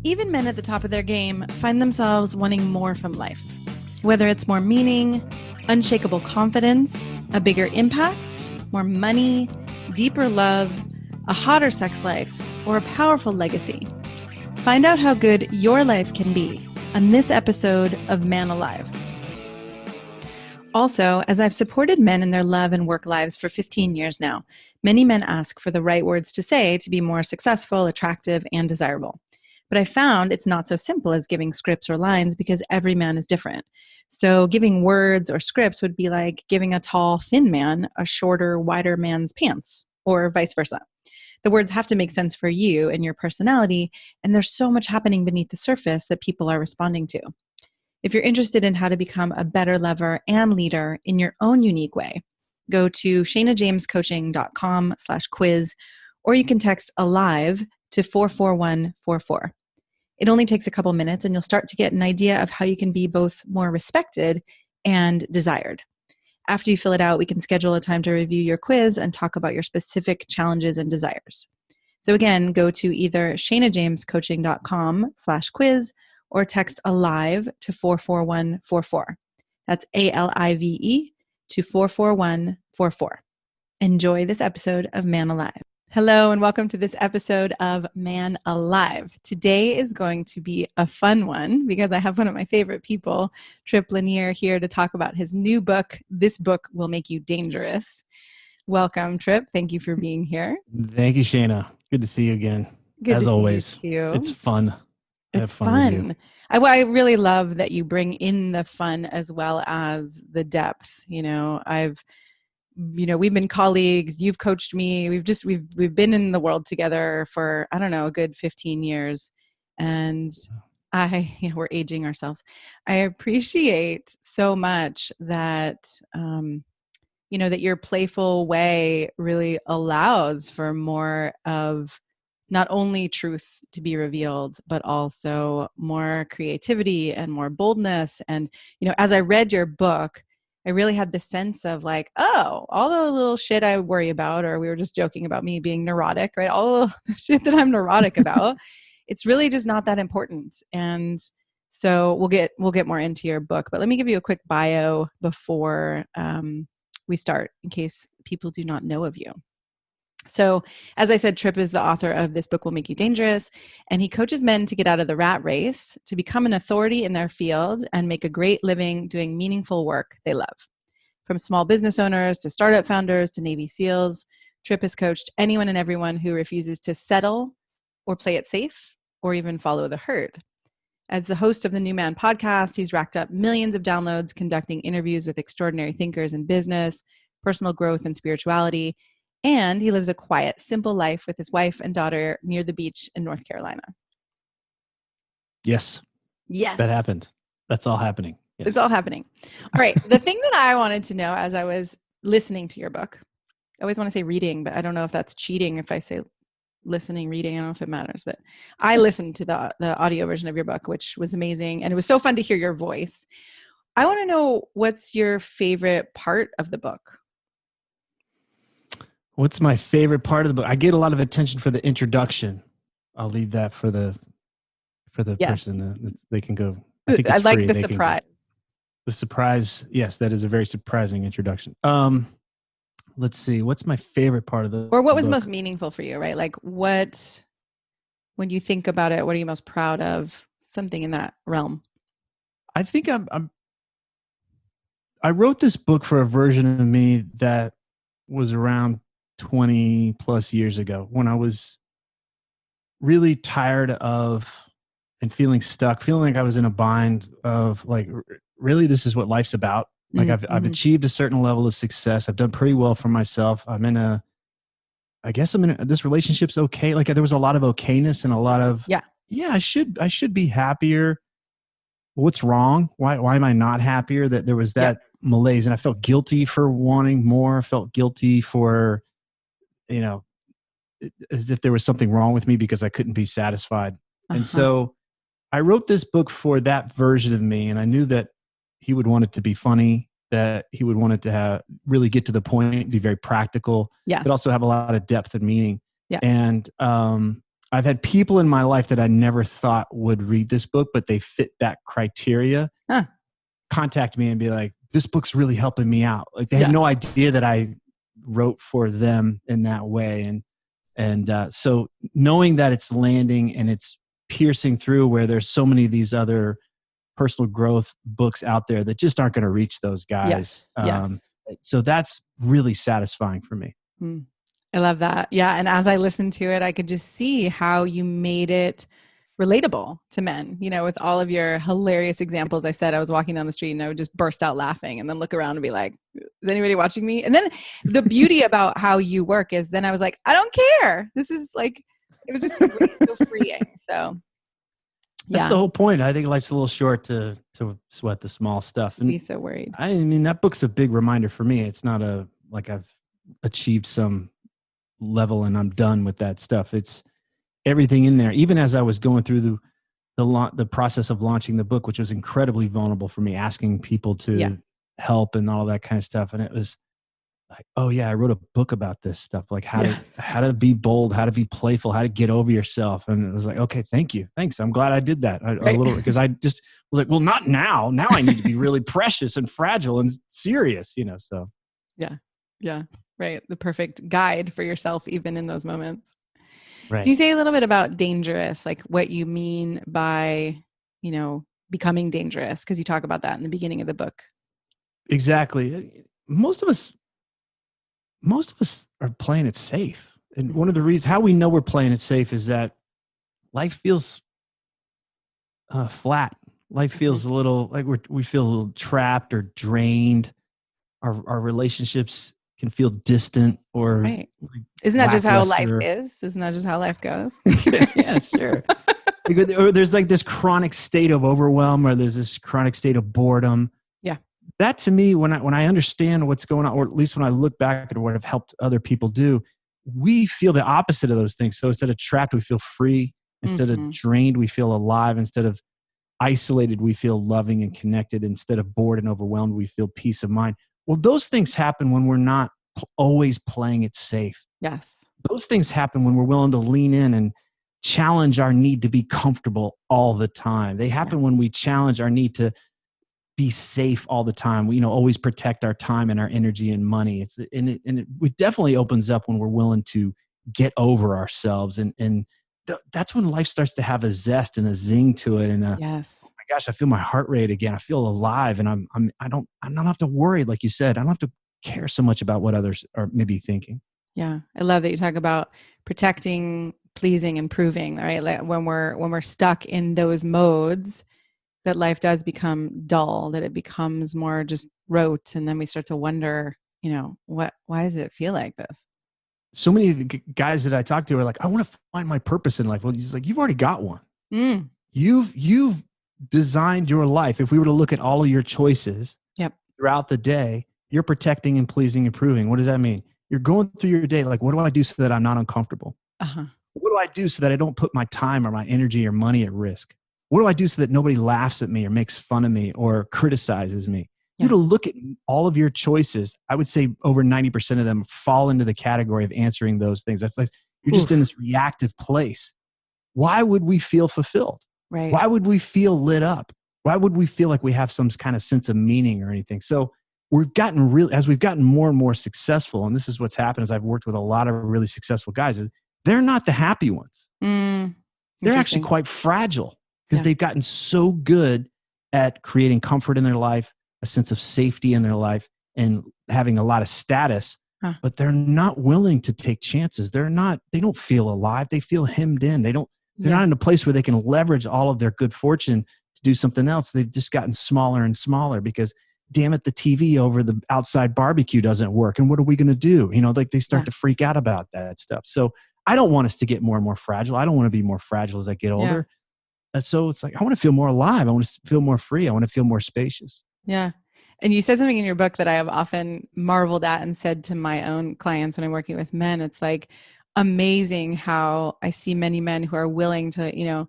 Even men at the top of their game find themselves wanting more from life. Whether it's more meaning, unshakable confidence, a bigger impact, more money, deeper love, a hotter sex life, or a powerful legacy. Find out how good your life can be on this episode of Man Alive. Also, as I've supported men in their love and work lives for 15 years now, many men ask for the right words to say to be more successful, attractive, and desirable. But I found it's not so simple as giving scripts or lines because every man is different. So giving words or scripts would be like giving a tall, thin man a shorter, wider man's pants, or vice versa. The words have to make sense for you and your personality, and there's so much happening beneath the surface that people are responding to. If you're interested in how to become a better lover and leader in your own unique way, go to shanajamescoaching.com/quiz, or you can text ALIVE to 44144. It only takes a couple minutes and you'll start to get an idea of how you can be both more respected and desired. After you fill it out, we can schedule a time to review your quiz and talk about your specific challenges and desires. So again, go to either shanajamescoaching.com/quiz or text ALIVE to 44144. That's ALIVE to 44144. Enjoy this episode of Man Alive. Hello and welcome to this episode of Man Alive. Today is going to be a fun one because I have one of my favorite people, Tripp Lanier, here to talk about his new book, This Book Will Make You Dangerous. Welcome, Tripp. Thank you for being here. Thank you, Shana. Good to see you again. Good as to always. See you too. It's fun. It's fun. I really love that you bring in the fun as well as the depth. We've been colleagues. You've coached me. We've been in the world together for, I don't know, a good 15 years. And we're aging ourselves. I appreciate so much that, that your playful way really allows for more of not only truth to be revealed, but also more creativity and more boldness. And, as I read your book, I really had this sense of like, oh, all the little shit I worry about, or we were just joking about me being neurotic, right? All the shit that I'm neurotic about, it's really just not that important. And so we'll get more into your book, but let me give you a quick bio before we start in case people do not know of you. So as I said, Tripp is the author of This Book Will Make You Dangerous, and he coaches men to get out of the rat race, to become an authority in their field and make a great living doing meaningful work they love. From small business owners to startup founders to Navy SEALs, Tripp has coached anyone and everyone who refuses to settle or play it safe or even follow the herd. As the host of the New Man podcast, he's racked up millions of downloads conducting interviews with extraordinary thinkers in business, personal growth, and spirituality. And he lives a quiet, simple life with his wife and daughter near the beach in North Carolina. Yes. That happened. That's all happening. Yes. It's all happening. All right. The thing that I wanted to know as I was listening to your book, I always want to say reading, but I don't know if that's cheating if I say listening, reading. I don't know if it matters, but I listened to the audio version of your book, which was amazing. And it was so fun to hear your voice. I want to know, what's your favorite part of the book? What's my favorite part of the book? I get a lot of attention for the introduction. I'll leave that for the person that they can go. I think it's I like free. the surprise. The surprise. Yes, that is a very surprising introduction. Let's see. What's my favorite part of the Or what was book? most meaningful for you, right? Like when you think about it, what are you most proud of? Something in that realm. I think I wrote this book for a version of me that was around 20 plus years ago, when I was really tired of and feeling stuck, feeling like I was in a bind of like, really, this is what life's about. Like I've achieved a certain level of success. I've done pretty well for myself. This relationship's okay. Like there was a lot of okayness and a lot of, I should be happier. What's wrong? Why am I not happier? That there was that malaise, and I felt guilty for wanting more. I felt guilty for, as if there was something wrong with me because I couldn't be satisfied. And so I wrote this book for that version of me. And I knew that he would want it to be funny, that he would want it to really get to the point, be very practical, but also have a lot of depth and meaning. Yeah. And I've had people in my life that I never thought would read this book, but they fit that criteria, Huh. contact me and be like, this book's really helping me out. Like they had Yeah. no idea that I wrote for them in that way. So knowing that it's landing and it's piercing through where there's so many of these other personal growth books out there that just aren't going to reach those guys. Yes. Yes. So that's really satisfying for me. Mm. I love that. Yeah. And as I listened to it, I could just see how you made it relatable to men, with all of your hilarious examples. I said I was walking down the street and I would just burst out laughing and then look around and be like, is anybody watching me? And then the beauty about how you work is then I was like, I don't care. This is like, it was just so great, so freeing. So that's the whole point. I think life's a little short to sweat the small stuff. And be so worried. I mean, that book's a big reminder for me. It's not like I've achieved some level and I'm done with that stuff. It's everything in there. Even as I was going through the process of launching the book, which was incredibly vulnerable for me, asking people to help and all that kind of stuff. And it was like, oh yeah, I wrote a book about this stuff, like how to be bold, how to be playful, how to get over yourself. And it was like, okay, thanks. I'm glad I did that a little, because I just was like, well, not now. Now I need to be really precious and fragile and serious, so. Yeah. Right. The perfect guide for yourself, even in those moments. Right. Can you say a little bit about dangerous, like what you mean by, becoming dangerous? Because you talk about that in the beginning of the book. Exactly. Most of us are playing it safe. And one of the reasons how we know we're playing it safe is that life feels flat. Life feels a little like we feel a little trapped or drained. Our relationships can feel distant or right. Isn't that just how life is? Isn't that just how life goes? Yeah, sure. Or there's like this chronic state of overwhelm, or there's this chronic state of boredom. Yeah. That to me, when I understand what's going on, or at least when I look back at what I've helped other people do, we feel the opposite of those things. So instead of trapped, we feel free. Instead of drained, we feel alive. Instead of isolated, we feel loving and connected. Instead of bored and overwhelmed, we feel peace of mind. Well, those things happen when we're not always playing it safe. Yes. Those things happen when we're willing to lean in and challenge our need to be comfortable all the time. They happen when we challenge our need to be safe all the time. We, always protect our time and our energy and money. It definitely opens up when we're willing to get over ourselves. That's when life starts to have a zest and a zing to it. And yes. Oh my gosh, I feel my heart rate again. I feel alive, and I don't have to worry. Like you said, I don't have to care so much about what others are maybe thinking. Yeah. I love that you talk about protecting, pleasing, and proving, right? Like when we're stuck in those modes, that life does become dull, that it becomes more just rote. And then we start to wonder, why does it feel like this? So many of the guys that I talk to are like, I want to find my purpose in life. Well, he's like, you've already got one. You've designed your life. If we were to look at all of your choices throughout the day, you're protecting and pleasing and proving. What does that mean? You're going through your day like, what do I do so that I'm not uncomfortable? What do I do so that I don't put my time or my energy or money at risk? What do I do so that nobody laughs at me or makes fun of me or criticizes me? You to look at all of your choices. I would say over 90% of them fall into the category of answering those things. That's like, you're just in this reactive place. Why would we feel fulfilled? Right. Why would we feel lit up? Why would we feel like we have some kind of sense of meaning or anything? So we've gotten more and more successful, and this is what's happened as I've worked with a lot of really successful guys, is they're not the happy ones. They're actually quite fragile because they've gotten so good at creating comfort in their life, a sense of safety in their life, and having a lot of status, but they're not willing to take chances. They don't feel alive. They feel hemmed in. They're not in a place where they can leverage all of their good fortune to do something else. They've just gotten smaller and smaller because, damn it, the TV over the outside barbecue doesn't work. And what are we going to do? Like they start to freak out about that stuff. So I don't want us to get more and more fragile. I don't want to be more fragile as I get older. And so it's like, I want to feel more alive. I want to feel more free. I want to feel more spacious. Yeah. And you said something in your book that I have often marveled at and said to my own clients when I'm working with men. It's like amazing how I see many men who are willing to,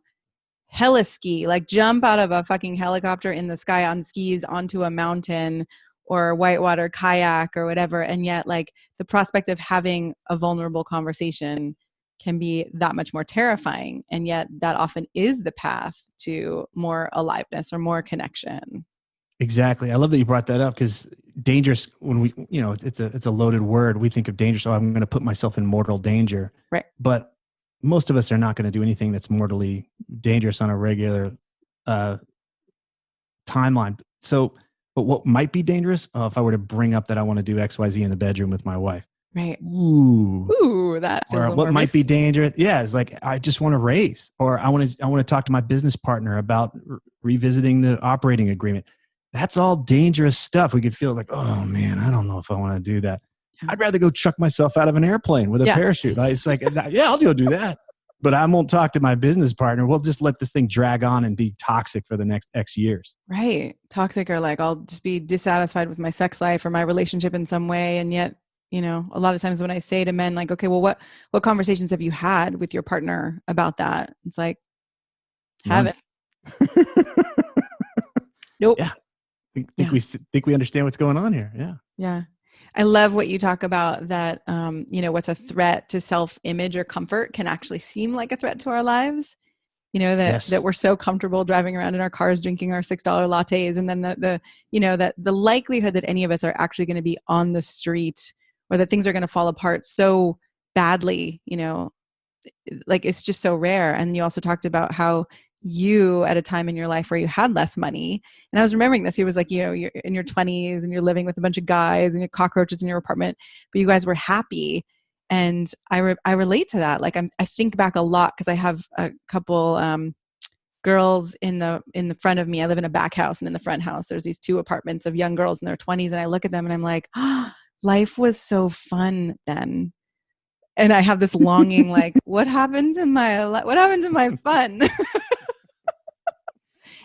heliski, like jump out of a fucking helicopter in the sky on skis onto a mountain or whitewater kayak or whatever. And yet like the prospect of having a vulnerable conversation can be that much more terrifying. And yet that often is the path to more aliveness or more connection. Exactly. I love that you brought that up, because dangerous, when we, it's a loaded word. We think of danger. So I'm going to put myself in mortal danger. Right. But most of us are not going to do anything that's mortally dangerous on a regular timeline. So, but what might be dangerous if I were to bring up that I want to do XYZ in the bedroom with my wife. Right. Ooh, that feels or a little what more might risky. be dangerous. Yeah, it's like, I just want to raise, or I want to talk to my business partner about revisiting the operating agreement. That's all dangerous stuff. We could feel like, oh man, I don't know if I want to do that. Yeah. I'd rather go chuck myself out of an airplane with a parachute. It's like, yeah, I'll go do that. But I won't talk to my business partner. We'll just let this thing drag on and be toxic for the next X years. Right. Toxic, or like, I'll just be dissatisfied with my sex life or my relationship in some way. And yet, a lot of times when I say to men, like, okay, well, what conversations have you had with your partner about that? It's like, haven't. Nope. Yeah. We think we understand what's going on here. Yeah. Yeah. I love what you talk about, that, what's a threat to self-image or comfort can actually seem like a threat to our lives. That we're so comfortable driving around in our cars, drinking our $6 lattes. And then that the likelihood that any of us are actually going to be on the street, or that things are going to fall apart so badly, like, it's just so rare. And you also talked about how you, at a time in your life where you had less money, and I was remembering this, it was like, you're in your 20s and you're living with a bunch of guys and your cockroaches in your apartment, but you guys were happy. And I relate to that. Like, I think back a lot, because I have a couple girls in the front of me. I live in a back house, and in the front house there's these two apartments of young girls in their 20s, and I look at them and I'm like, oh, life was so fun then. And I have this longing, like, what happened to my fun?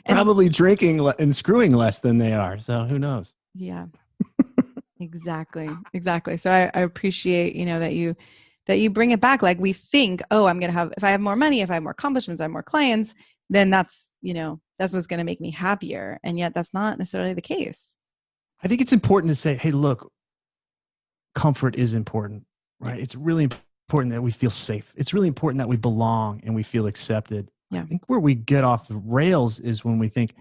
Probably drinking and screwing less than they are. So who knows? Yeah, exactly. So I appreciate, that you bring it back. Like, we think, oh, if I have more money, if I have more accomplishments, I have more clients, then that's what's going to make me happier. And yet that's not necessarily the case. I think it's important to say, hey, look, comfort is important, right? Yeah. It's really important that we feel safe. It's really important that we belong and we feel accepted. Yeah. I think where we get off the rails is when we think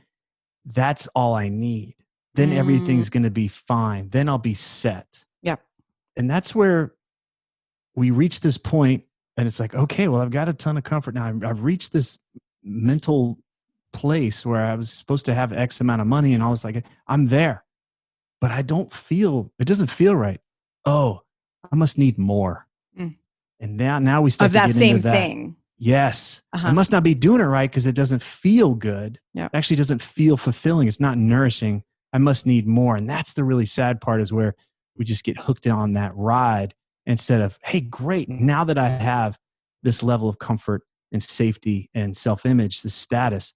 that's all I need. Then everything's going to be fine. Then I'll be set. Yeah. And that's where we reach this point, and it's like, okay, well, I've got a ton of comfort now. I've reached this mental place where I was supposed to have X amount of money, and I was like, I'm there, but it doesn't feel right. Oh, I must need more. And now we start of that to get same into that thing. Yes. I must not be doing it right because it doesn't feel good. Yep. It actually doesn't feel fulfilling. It's not nourishing. I must need more. And that's the really sad part, is where we just get hooked on that ride instead of, hey, great. Now that I have this level of comfort and safety and self-image, the status,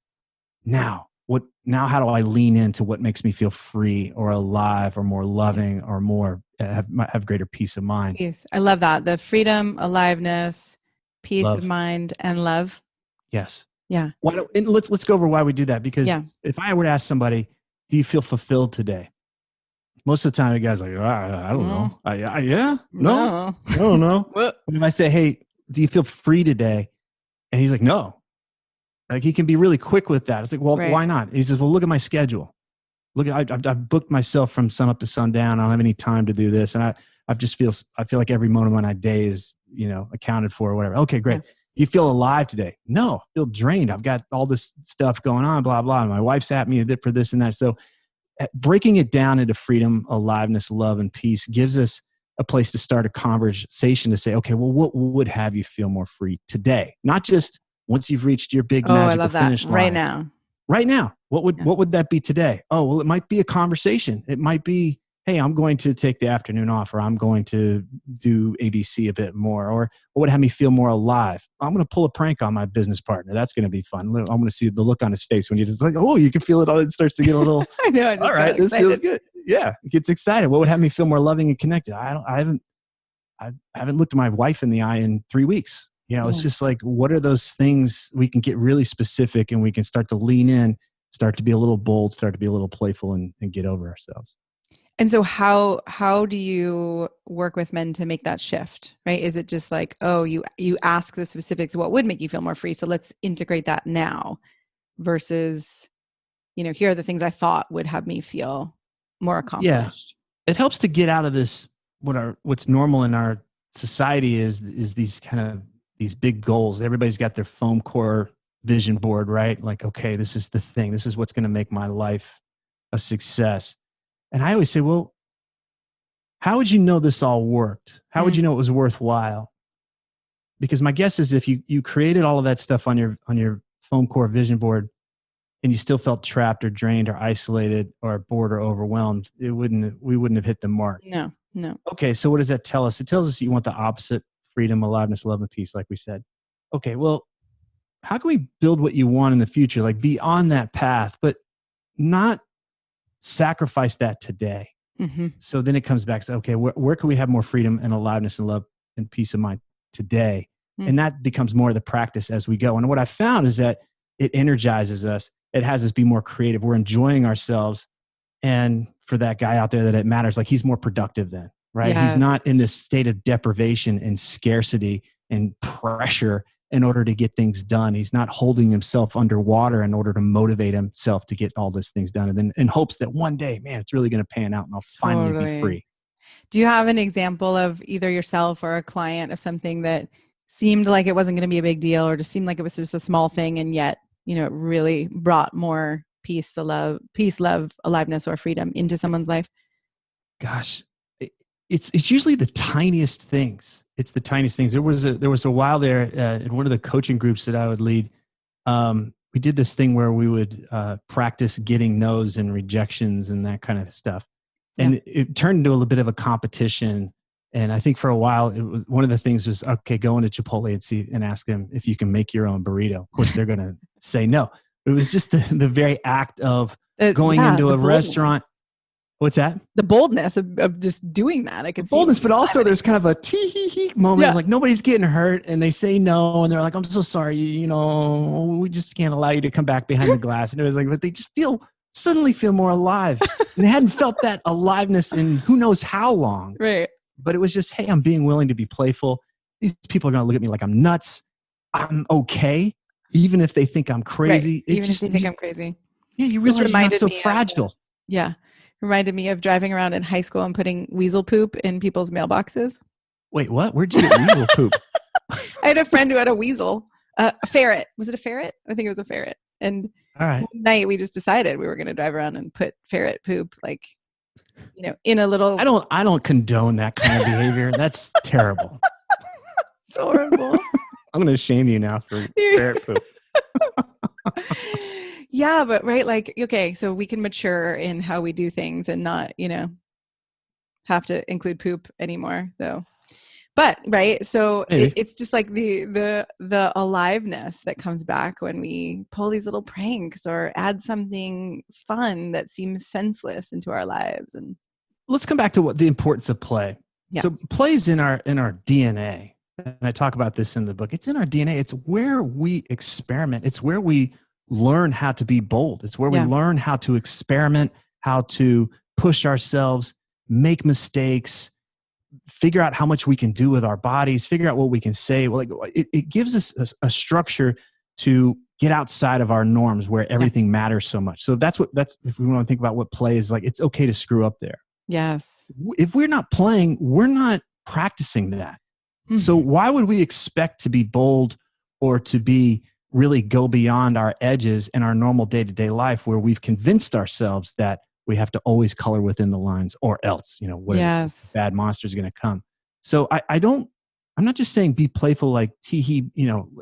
now how do I lean into what makes me feel free or alive or more loving or more have greater peace of mind? Peace. I love that. The freedom, aliveness, peace of mind, and love. Yes. Yeah. And let's go over why we do that. Because if I were to ask somebody, do you feel fulfilled today? Most of the time, the guy's like, I don't know. Yeah? No. I don't know. But if I say, hey, do you feel free today? And he's like, no. Like, he can be really quick with that. It's like, well, why not? He says, well, look at my schedule. Look, I've booked myself from sun up to sundown. I don't have any time to do this. And I feel like every moment of my day is, accounted for or whatever. Okay, great. Yeah. You feel alive today? No, I feel drained. I've got all this stuff going on, blah, blah. My wife's at me for this and that. So breaking it down into freedom, aliveness, love, and peace gives us a place to start a conversation to say, okay, well, what would have you feel more free today? Not just once you've reached your big magical finish line. Right now. Right now. What would that be today? Oh, well, it might be a conversation. It might be, hey, I'm going to take the afternoon off, or I'm going to do ABC a bit more, or what would have me feel more alive? I'm going to pull a prank on my business partner. That's going to be fun. I'm going to see the look on his face when you're just like, oh, you can feel it all. It starts to get a little, I know. All right, this feels good. Yeah. It gets excited. What would have me feel more loving and connected? I haven't looked at my wife in the eye in 3 weeks. It's just like, what are those things we can get really specific, and we can start to lean in, start to be a little bold, start to be a little playful, and get over ourselves. And so how do you work with men to make that shift, right? Is it just like, oh, you ask the specifics, what would make you feel more free? So let's integrate that now versus, here are the things I thought would have me feel more Yeah. accomplished. It helps to get out of this, what's normal in our society is these big goals. Everybody's got their foam core vision board, right? Like, okay, this is the thing. This is what's going to make my life a success. And I always say, well, how would you know this all worked? How would you know it was worthwhile? Because my guess is if you created all of that stuff on your foam core vision board and you still felt trapped or drained or isolated or bored or overwhelmed, we wouldn't have hit the mark. No. Okay, so what does that tell us? It tells us you want the opposite: freedom, aliveness, love, and peace, like we said. Okay, well, how can we build what you want in the future? Like, be on that path, but not sacrifice that today. Mm-hmm. So then it comes back to, okay, where can we have more freedom and aliveness and love and peace of mind today? Mm-hmm. And that becomes more of the practice as we go. And what I found is that it energizes us. It has us be more creative. We're enjoying ourselves. And for that guy out there that it matters, like, he's more productive then, right? Yes. He's not in this state of deprivation and scarcity and pressure in order to get things done. He's not holding himself underwater in order to motivate himself to get all these things done. And then in hopes that one day, man, it's really going to pan out and I'll finally be free. Do you have an example of either yourself or a client of something that seemed like it wasn't going to be a big deal, or just seemed like it was just a small thing, and yet, it really brought more peace, love, aliveness, or freedom into someone's life? Gosh, it's usually the tiniest things. It's the tiniest things. There was a while there in one of the coaching groups that I would lead. We did this thing where we would practice getting no's and rejections and that kind of stuff. And it turned into a little bit of a competition. And I think for a while, it was one of the things was, okay, go into Chipotle and ask them if you can make your own burrito. Of course, they're going to say no. But it was just the very act of going into a restaurant. What's that? The boldness of just doing that. I could see boldness, but also there's kind of a tee-hee-hee moment. Yeah. Like, nobody's getting hurt, and they say no, and they're like, I'm so sorry, we just can't allow you to come back behind the glass. And it was like, but they just suddenly feel more alive. And they hadn't felt that aliveness in who knows how long. Right. But it was just, hey, I'm being willing to be playful. These people are going to look at me like I'm nuts. I'm okay, even if they think I'm crazy. Right. Even if they think I'm crazy. Yeah, you realize you're not so fragile. Yeah. Reminded me of driving around in high school and putting weasel poop in people's mailboxes. Wait, what? Where'd you get weasel poop? I had a friend who had a weasel. A ferret. Was it a ferret? I think it was a ferret. And all right, one night we just decided we were going to drive around and put ferret poop, like, in a little... I don't condone that kind of behavior. That's terrible. It's horrible. I'm going to shame you now for ferret poop. Yeah, but right, like, okay, so we can mature in how we do things and not, have to include poop anymore, though. But right, so it's just like the aliveness that comes back when we pull these little pranks or add something fun that seems senseless into our lives. And let's come back to what the importance of play. Yeah. So play is in our DNA, and I talk about this in the book. It's in our DNA. It's where we experiment. It's where we learn how to be bold. It's where we learn how to experiment, how to push ourselves, make mistakes, figure out how much we can do with our bodies, figure out what we can say. Well, it gives us a structure to get outside of our norms where everything matters so much. So that's if we want to think about what play is like, it's okay to screw up there. Yes. If we're not playing, we're not practicing that. Mm-hmm. So why would we expect to be bold or to be really go beyond our edges in our normal day-to-day life where we've convinced ourselves that we have to always color within the lines or else, bad monster is going to come. So I'm not just saying be playful like tee-hee,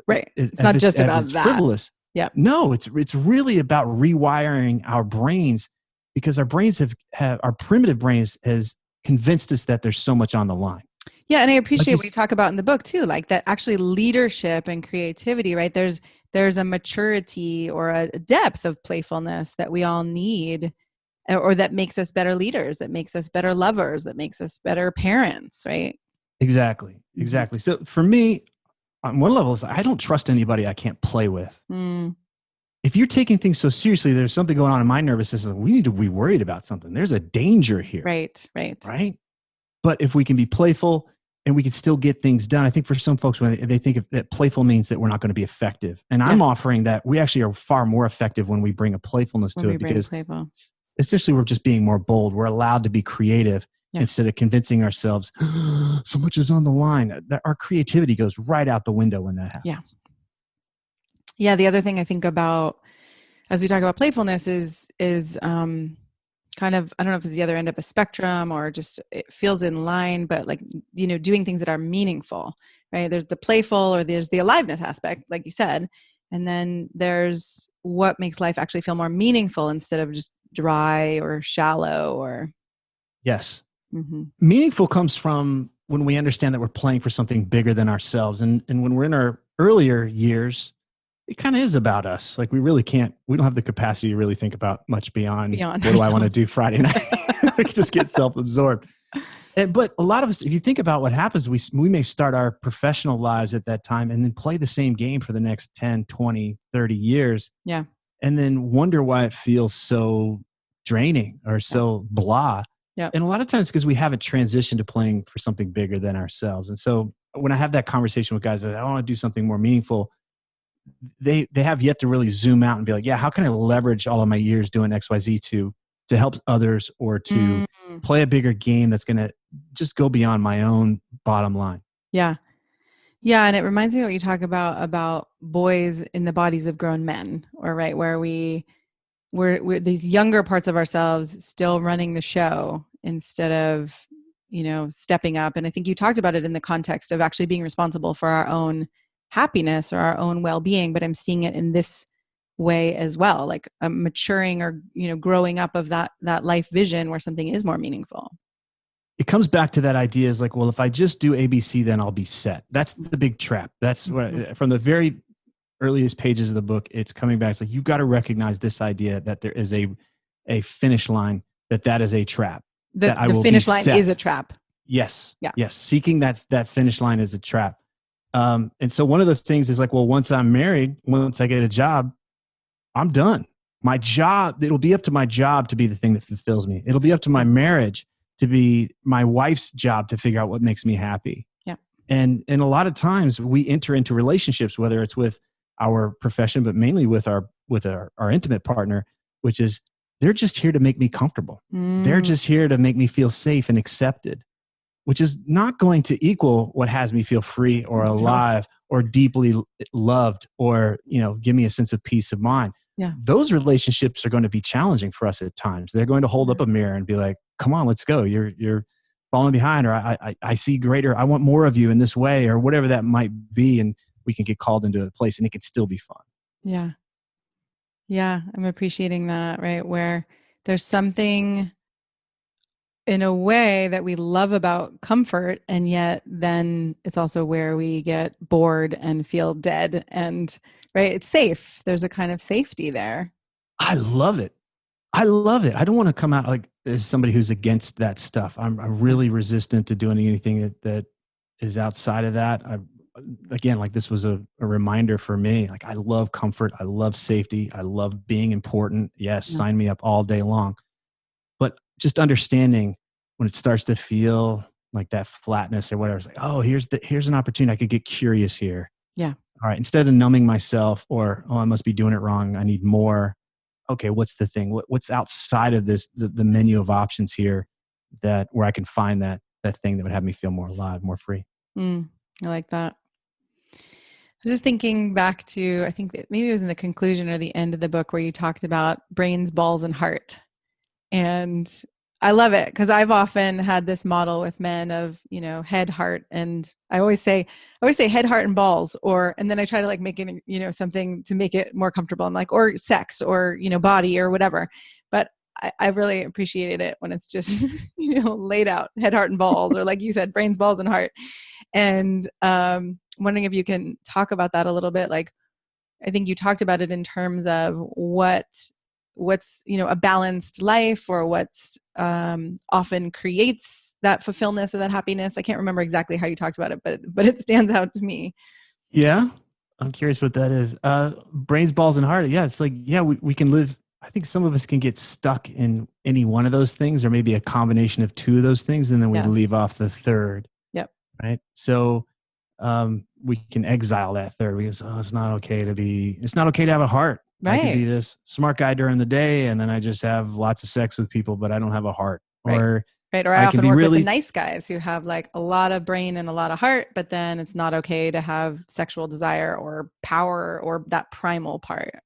right. It's not just about that. Frivolous. Yeah. No, it's really about rewiring our brains, because our brains our primitive brains has convinced us that there's so much on the line. Yeah. And I appreciate what you talk about in the book too, like that actually leadership and creativity, right? There's a maturity or a depth of playfulness that we all need, or that makes us better leaders, that makes us better lovers, that makes us better parents, right? Exactly. So for me, on one level, I don't trust anybody I can't play with. if you're taking things so seriously, there's something going on in my nervous system. We need to be worried about something. There's a danger here. Right. Right. But if we can be playful and we can still get things done, I think for some folks, when they think of that, playful means that we're not going to be effective. And I'm offering that we actually are far more effective when we bring a playfulness to it, because essentially we're just being more bold. We're allowed to be creative instead of convincing ourselves so much is on the line. Our creativity goes right out the window when that happens. Yeah. The other thing I think about as we talk about playfulness is kind of, I don't know if it's the other end of a spectrum or just it feels in line, but like, doing things that are meaningful, right? There's the playful, or there's the aliveness aspect, like you said. And then there's what makes life actually feel more meaningful instead of just dry or shallow or. Yes. Mm-hmm. Meaningful comes from when we understand that we're playing for something bigger than ourselves. And when we're in our earlier years, it kind of is about us. Like we don't have the capacity to really think about much beyond what ourselves. Do I want to do Friday night? We just get self-absorbed. But a lot of us, if you think about what happens, we may start our professional lives at that time and then play the same game for the next 10, 20, 30 years. Yeah. And then wonder why it feels so draining or so blah. Yeah. And a lot of times because we haven't transitioned to playing for something bigger than ourselves. And so when I have that conversation with guys that I want to do something more meaningful, they have yet to really zoom out and be like, yeah, how can I leverage all of my years doing XYZ to help others or to play a bigger game that's going to just go beyond my own bottom line. Yeah. Yeah. And it reminds me of what you talk about boys in the bodies of grown men, or right, where we're these younger parts of ourselves still running the show instead of, stepping up. And I think you talked about it in the context of actually being responsible for our own happiness or our own well-being, but I'm seeing it in this way as well, like a maturing or, growing up of that life vision where something is more meaningful. It comes back to that idea is like, well, if I just do ABC, then I'll be set. That's the big trap. That's what, from the very earliest pages of the book, it's coming back. It's like, you've got to recognize this idea that there is a finish line, that is a trap. The finish line is a trap. Yes. Yeah. Yes. Seeking that finish line is a trap. And so one of the things is like, well, once I'm married, once I get a job, I'm done. My job, it'll be up to my job to be the thing that fulfills me. It'll be up to my marriage to be my wife's job to figure out what makes me happy. Yeah. And a lot of times we enter into relationships, whether it's with our profession, but mainly with our intimate partner, which is they're just here to make me comfortable. They're just here to make me feel safe and accepted, which is not going to equal what has me feel free or alive or deeply loved or, give me a sense of peace of mind. Yeah. Those relationships are going to be challenging for us at times. They're going to hold up a mirror and be like, come on, let's go. You're falling behind, or I see greater, I want more of you in this way, or whatever that might be. And we can get called into a place and it could still be fun. Yeah. Yeah. I'm appreciating that, right? Where there's something in a way that we love about comfort, and yet then it's also where we get bored and feel dead, and right, it's safe. There's a kind of safety there. I love it. I don't want to come out like as somebody who's against that stuff. I'm really resistant to doing anything that is outside of that. Again, like this was a reminder for me. Like I love comfort. I love safety. I love being important. Yes. Sign me up all day long. But just understanding when it starts to feel like that flatness or whatever, it's like, oh, here's an opportunity. I could get curious here. Yeah. All right. Instead of numbing myself or, oh, I must be doing it wrong, I need more. Okay. What's the thing? What's outside of this, the menu of options here where I can find that thing that would have me feel more alive, more free. I like that. I was just thinking back to, I think maybe it was in the conclusion or the end of the book where you talked about brains, balls, and heart. And I love it because I've often had this model with men of, head, heart, and I always say head, heart, and balls, and then I try to like make it, something to make it more comfortable. I'm like, or sex or, body or whatever. But I really appreciated it when it's just, laid out, head, heart, and balls, or like you said, brains, balls, and heart. And wondering if you can talk about that a little bit. Like, I think you talked about it in terms of what's a balanced life, or what's often creates that fulfillment or that happiness. I can't remember exactly how you talked about it, but it stands out to me. Yeah. I'm curious what that is. Brains, balls, and heart. Yeah, it's like, yeah, we can live. I think some of us can get stuck in any one of those things, or maybe a combination of two of those things, and then we Yes. leave off the third. Yep. Right. So we can exile that third because it's not okay to have a heart. I could Right. be this smart guy during the day, and then I just have lots of sex with people, but I don't have a heart. Right. Or Right. Or I I can often be work with the really nice guys who have like a lot of brain and a lot of heart, but then it's not okay to have sexual desire or power or that primal part.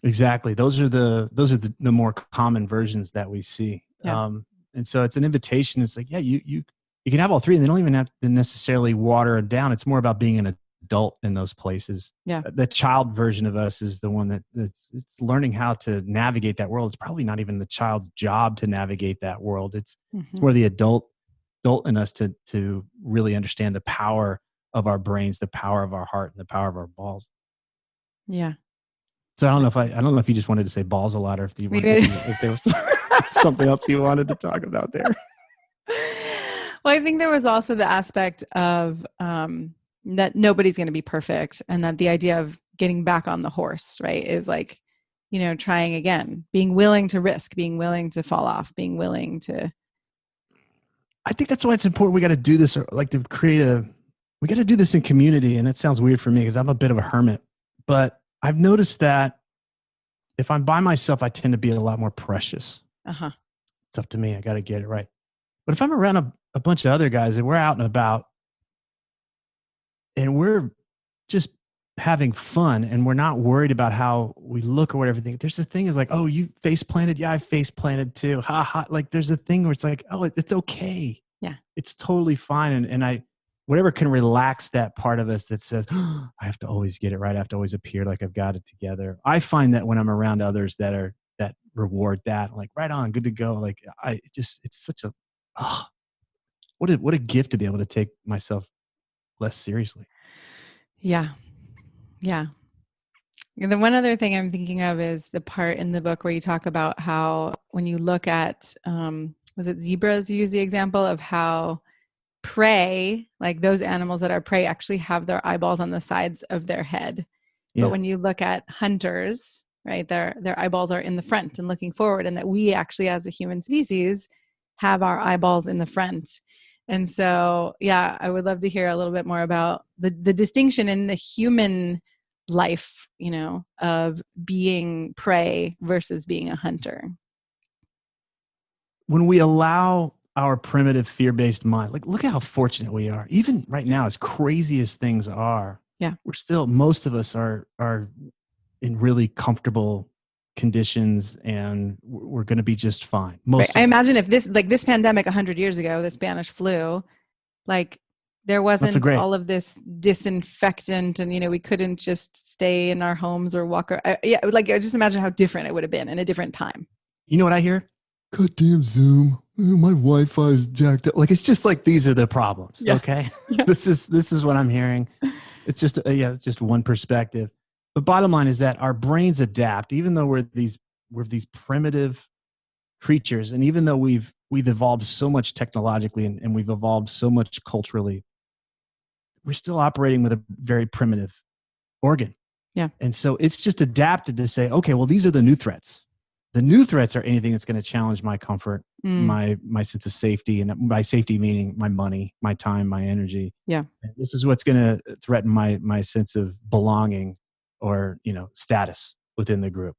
exactly. Those are the more common versions that we see. Yeah. And so it's an invitation. It's like, yeah, you can have all three, and they don't even have to necessarily water it down. It's more about being an adult in those places. Yeah. The child version of us is the one that's it's learning how to navigate that world. It's probably not even the child's job to navigate that world. It's more the adult in us to really understand the power of our brains, the power of our heart, and the power of our balls. Yeah. So I don't know if you just wanted to say balls a lot, or if there was something else you wanted to talk about there. Well, I think there was also the aspect of that nobody's going to be perfect, and that the idea of getting back on the horse, right, is like, trying again, being willing to risk, being willing to fall off, being willing to. I think that's why it's important. We got to do this, like we got to do this in community. And it sounds weird for me because I'm a bit of a hermit, but I've noticed that if I'm by myself, I tend to be a lot more precious. Uh-huh. It's up to me. I got to get it right. But if I'm around a bunch of other guys and we're out and about and we're just having fun and we're not worried about how we look or whatever, there's a thing is like, oh, you face planted. Yeah, I face planted too. Ha ha. Like there's a thing where it's like, oh, it's okay. Yeah. It's totally fine. And whatever can relax that part of us that says, oh, I have to always get it right. I have to always appear like I've got it together. I find that when I'm around others that reward that, like, right on, good to go. Like it's such a, what a gift to be able to take myself less seriously. Yeah. Yeah. And then one other thing I'm thinking of is the part in the book where you talk about how when you look at, was it zebras? You use the example of how prey, like those animals that are prey, actually have their eyeballs on the sides of their head. Yeah. But when you look at hunters, right, their eyeballs are in the front and looking forward, and that we actually, as a human species, have our eyeballs in the front. And so, yeah, I would love to hear a little bit more about the distinction in the human life, of being prey versus being a hunter. When we allow our primitive fear-based mind, like, look at how fortunate we are. Even right now, as crazy as things are, yeah, we're still, most of us are in really comfortable conditions, and we're going to be just fine. Right. I imagine if this pandemic 100 years ago, the Spanish flu, like there wasn't all of this disinfectant, and we couldn't just stay in our homes or walk. I just imagine how different it would have been in a different time. You know what I hear? Goddamn Zoom, my Wi-Fi's jacked up. Like, it's just like, these are the problems. Yeah. Okay, yeah. This is what I'm hearing. It's just it's just one perspective. The bottom line is that our brains adapt, even though we're these primitive creatures, and even though we've evolved so much technologically and we've evolved so much culturally, we're still operating with a very primitive organ. Yeah. And so it's just adapted to say, okay, well, these are the new threats. The new threats are anything that's going to challenge my comfort, my sense of safety, and by safety meaning my money, my time, my energy. Yeah. And this is what's going to threaten my sense of belonging or status within the group.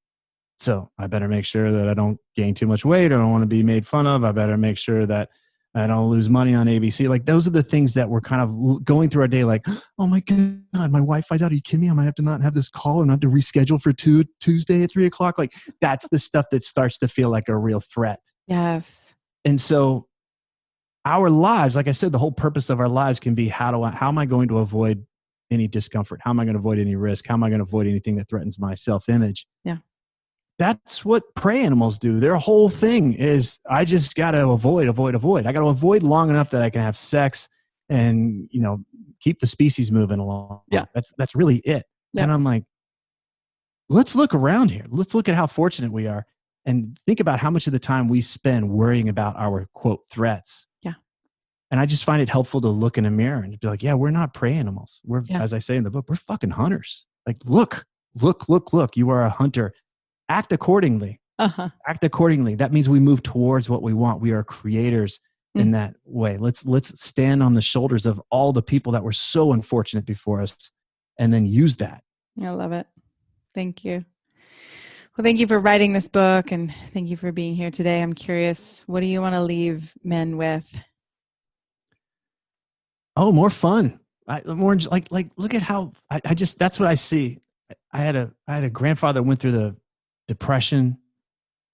So I better make sure that I don't gain too much weight. I don't want to be made fun of. I better make sure that I don't lose money on ABC. Like, those are the things that we're kind of going through our day. Like, oh my God, my Wi-Fi's out. Are you kidding me? I might have to not have this call and I have to reschedule for Tuesday at 3:00. Like, that's the stuff that starts to feel like a real threat. Yes. And so our lives, like I said, the whole purpose of our lives can be, how am I going to avoid any discomfort? How am I going to avoid any risk? How am I going to avoid anything that threatens my self-image? Yeah. That's what prey animals do. Their whole thing is, I just got to avoid. I got to avoid long enough that I can have sex and, keep the species moving along. Yeah. That's really it. Yeah. And I'm like, let's look around here. Let's look at how fortunate we are and think about how much of the time we spend worrying about our, quote, threats. Yeah. And I just find it helpful to look in a mirror and be like, yeah, we're not prey animals. We're, as I say in the book, we're fucking hunters. like, look, you are a hunter. Act accordingly. Act accordingly. That means we move towards what we want. We are creators in that way. Let's stand on the shoulders of all the people that were so unfortunate before us and then use that. I love it. Thank you. Well, thank you for writing this book, and thank you for being here today. I'm curious, what do you want to leave men with? Oh, more fun. More like look at how I just, that's what I see. I had a grandfather that went through the Depression,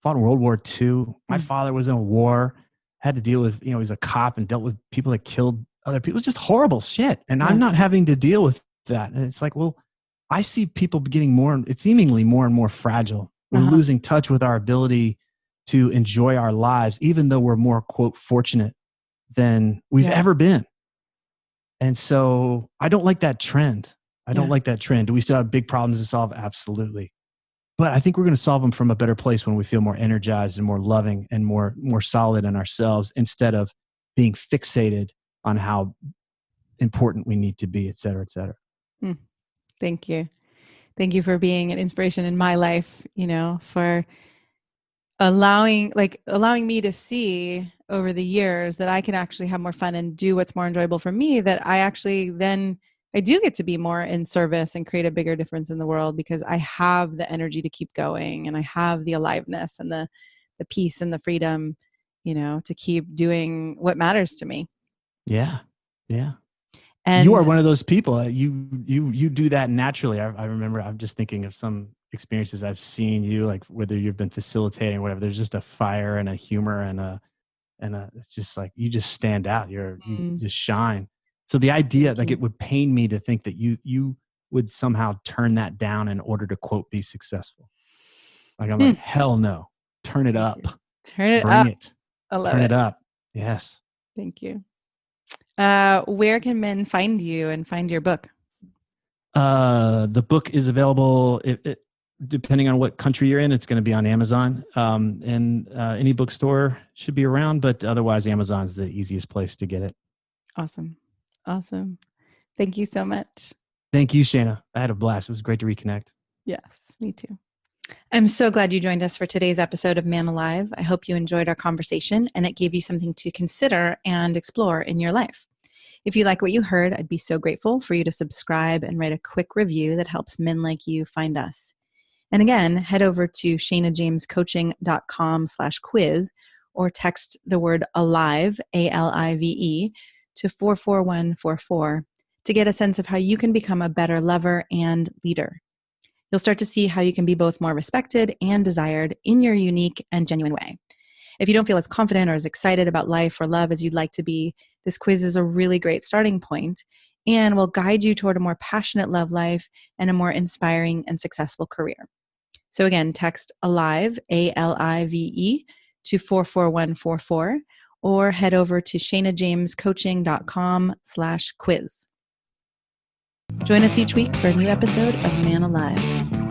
fought in World War II. My father was in a war, had to deal with, he was a cop and dealt with people that killed other people. It was just horrible shit. And I'm not having to deal with that. And it's like, well, I see people getting it's seemingly more and more fragile. We're losing touch with our ability to enjoy our lives, even though we're more, quote, fortunate than we've ever been. And so I don't like that trend. I don't like that trend. Do we still have big problems to solve? Absolutely. But I think we're going to solve them from a better place when we feel more energized and more loving and more solid in ourselves, instead of being fixated on how important we need to be, et cetera, et cetera. Thank you. Thank you for being an inspiration in my life, for allowing me to see over the years that I can actually have more fun and do what's more enjoyable for me, that I actually then I do get to be more in service and create a bigger difference in the world, because I have the energy to keep going, and I have the aliveness and the peace and the freedom, to keep doing what matters to me. Yeah. Yeah. And you are one of those people. You do that naturally. I remember, I'm just thinking of some experiences I've seen you, like whether you've been facilitating or whatever, there's just a fire and a humor and it's just like, you just stand out. You just shine. So the idea, like, it would pain me to think that you would somehow turn that down in order to, quote, be successful. Like, I'm like, hell no, turn it up. Turn it Bring up. it. I love Turn it. it up. Yes. Thank you. Where can men find you and find your book? The book is available, depending on what country you're in. It's going to be on Amazon, and any bookstore should be around, but otherwise Amazon's the easiest place to get it. Awesome. Thank you so much. Thank you, Shana. I had a blast. It was great to reconnect. Yes, me too. I'm so glad you joined us for today's episode of Man Alive. I hope you enjoyed our conversation and it gave you something to consider and explore in your life. If you like what you heard, I'd be so grateful for you to subscribe and write a quick review that helps men like you find us. And again, head over to shanajamescoaching.com/quiz or text the word ALIVE, ALIVE, to 44144 to get a sense of how you can become a better lover and leader. You'll start to see how you can be both more respected and desired in your unique and genuine way. If you don't feel as confident or as excited about life or love as you'd like to be, this quiz is a really great starting point and will guide you toward a more passionate love life and a more inspiring and successful career. So again, text ALIVE, ALIVE, to 44144 or head over to shanajamescoaching.com/quiz. Join us each week for a new episode of Man Alive.